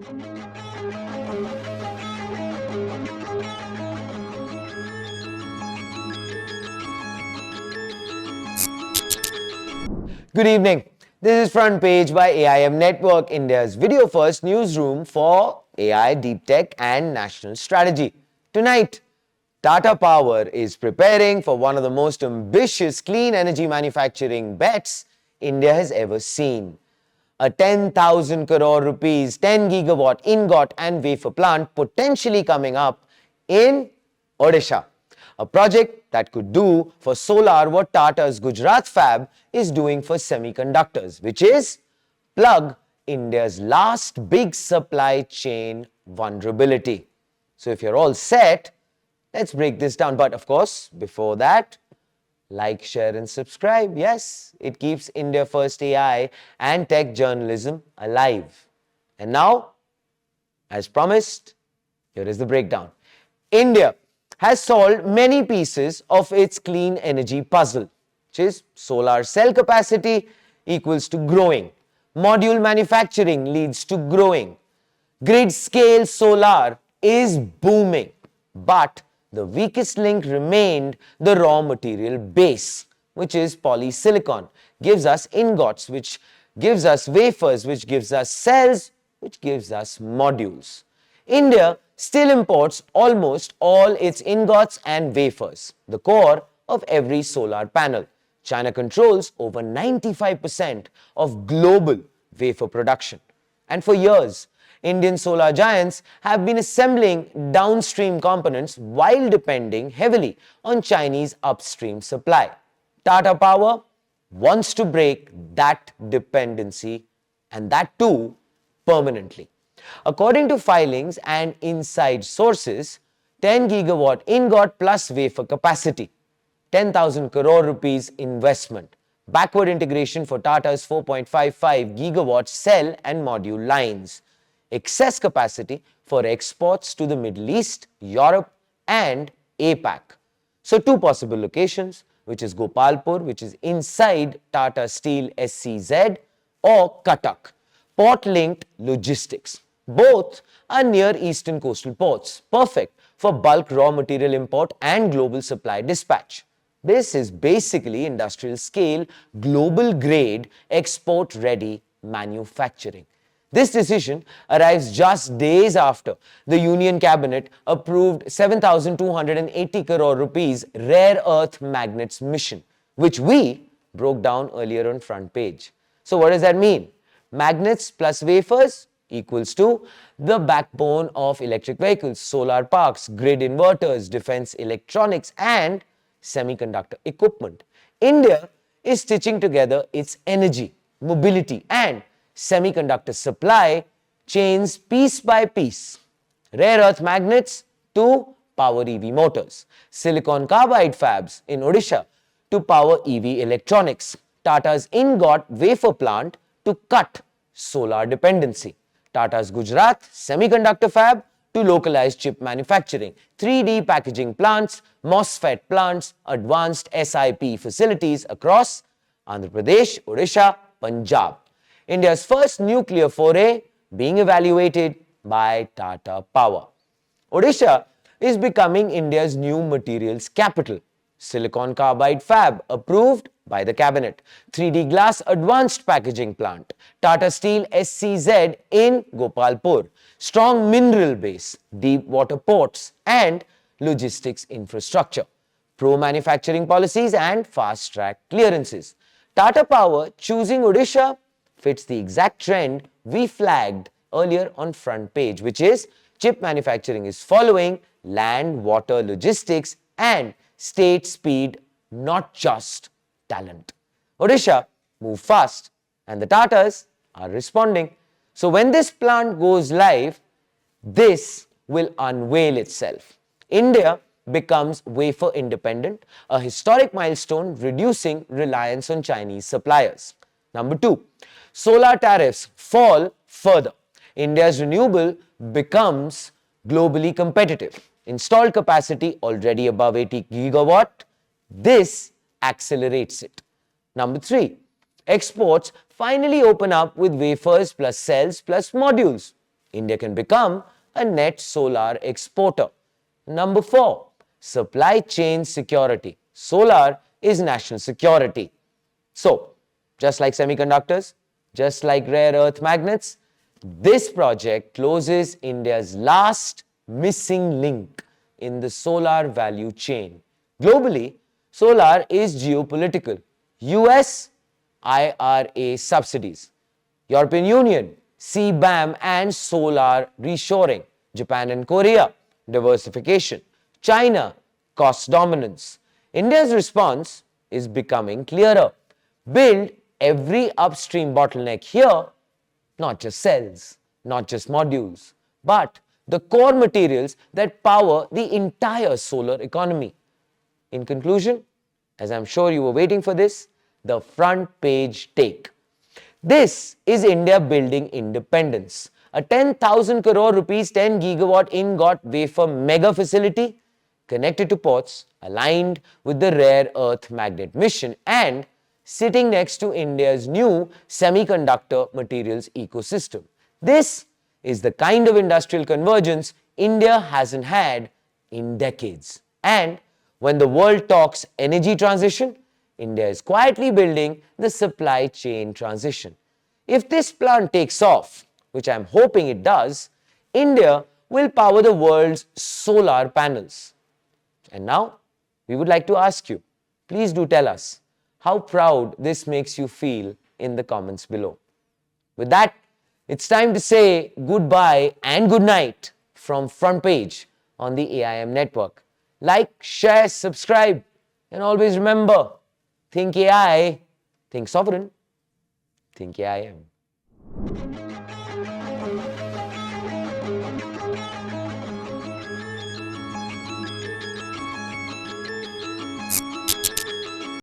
Good evening. This is Front Page by AIM Network, India's video-first newsroom for AI, deep tech and national strategy. Tonight, Tata Power is preparing for one of the most ambitious clean energy manufacturing bets India has ever seen. A 10,000 crore rupees, 10 gigawatt ingot and wafer plant potentially coming up in Odisha. A project that could do for solar what Tata's Gujarat fab is doing for semiconductors, which is plug India's last big supply chain vulnerability. So if you're all set, let's break this down. But of course, before that, like, share and subscribe. Yes, it keeps India First AI and tech journalism alive. And now, as promised, here is the breakdown. India has solved many pieces of its clean energy puzzle, which is solar cell capacity equals to growing. Module manufacturing leads to growing. Grid scale solar is booming. But the weakest link remained the raw material base, which is polysilicon. Gives us ingots, which gives us wafers, which gives us cells, which gives us modules. India still imports almost all its ingots and wafers, the core of every solar panel. China controls over 95% of global wafer production. And for years, Indian solar giants have been assembling downstream components while depending heavily on Chinese upstream supply. Tata Power wants to break that dependency, and that too permanently. According to filings and inside sources, 10 gigawatt ingot plus wafer capacity, 10,000 crore rupees investment, backward integration for Tata's 4.55 gigawatt cell and module lines, excess capacity for exports to the Middle East, Europe and APAC. So two possible locations, which is Gopalpur, which is inside Tata Steel SCZ, or Cuttack, port-linked logistics. Both are near eastern coastal ports, perfect for bulk raw material import and global supply dispatch. This is basically industrial scale, global grade, export ready manufacturing. This decision arrives just days after the Union Cabinet approved 7,280 crore rupees rare earth magnets mission, which we broke down earlier on Front Page. So what does that mean? Magnets plus wafers equals to the backbone of electric vehicles, solar parks, grid inverters, defense electronics and semiconductor equipment. India is stitching together its energy, mobility and semiconductor supply chains piece by piece. Rare earth magnets to power EV motors, silicon carbide fabs in Odisha to power EV electronics, Tata's ingot wafer plant to cut solar dependency, Tata's Gujarat semiconductor fab to localized chip manufacturing, 3D packaging plants, MOSFET plants, advanced SiP facilities across Andhra Pradesh, Odisha, Punjab. India's first nuclear foray being evaluated by Tata Power. Odisha is becoming India's new materials capital. Silicon carbide fab approved by the cabinet. 3D glass advanced packaging plant. Tata Steel SCZ in Gopalpur. Strong mineral base, deep water ports and logistics infrastructure. Pro-manufacturing policies and fast-track clearances. Tata Power choosing Odisha fits the exact trend we flagged earlier on Front Page, which is chip manufacturing is following land, water, logistics and state speed, not just talent. Odisha move fast and the Tatas are responding. So when this plant goes live, this will unveil itself. India becomes wafer independent, a historic milestone reducing reliance on Chinese suppliers. Number two, solar tariffs fall further. India's renewable becomes globally competitive. Installed capacity already above 80 gigawatt. This accelerates it. Number three, exports finally open up with wafers plus cells plus modules. India can become a net solar exporter. Number 4, supply chain security. Solar is national security. So, just like semiconductors, just like rare earth magnets, this project closes India's last missing link in the solar value chain. Globally, solar is geopolitical. US IRA subsidies, European Union CBAM and solar reshoring, Japan and Korea diversification, China cost dominance. India's response is becoming clearer. Build every upstream bottleneck here, not just cells, not just modules, but the core materials that power the entire solar economy. In conclusion, as I'm sure you were waiting for this, the front page take. This is India building independence. A 10,000 crore rupees 10 gigawatt ingot-wafer mega facility connected to ports, aligned with the rare earth magnet mission, and sitting next to India's new semiconductor materials ecosystem. This is the kind of industrial convergence India hasn't had in decades. And when the world talks energy transition, India is quietly building the supply chain transition. If this plant takes off, which I'm hoping it does, India will power the world's solar panels. And now, we would like to ask you, please do tell us how proud this makes you feel in the comments below. With that, it's time to say goodbye and good night from Front Page on the AIM network. Like, share, subscribe, and always remember, think AI, think sovereign, think AIM.